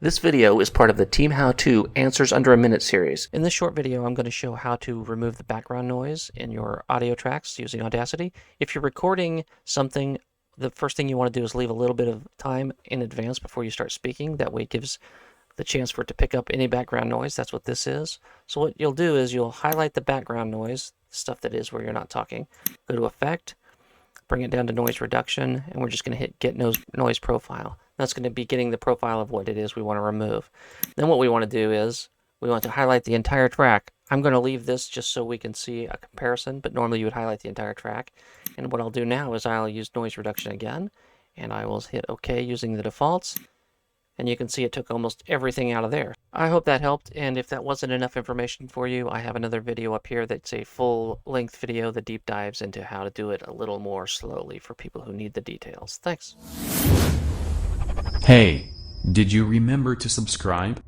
This video is part of the Team How To Answers Under a Minute series. In this short video, I'm going to show how to remove the background noise in your audio tracks using Audacity. If you're recording something, the first thing you want to do is leave a little bit of time in advance before you start speaking. That way it gives the chance for it to pick up any background noise. That's what this is. So what you'll do is you'll highlight the background noise, stuff that is where you're not talking, go to Effect, bring it down to Noise Reduction, and we're just going to hit Get Noise Profile. That's going to be getting the profile of what it is we want to remove. Then what we want to do is we want to highlight the entire track. I'm going to leave this just so we can see a comparison, but normally you would highlight the entire track. And what I'll do now is I'll use Noise Reduction again, and I will hit OK using the defaults. And you can see it took almost everything out of there. I hope that helped, and if that wasn't enough information for you, I have another video up here that's a full-length video that deep dives into how to do it a little more slowly for people who need the details. Thanks. Hey, did you remember to subscribe?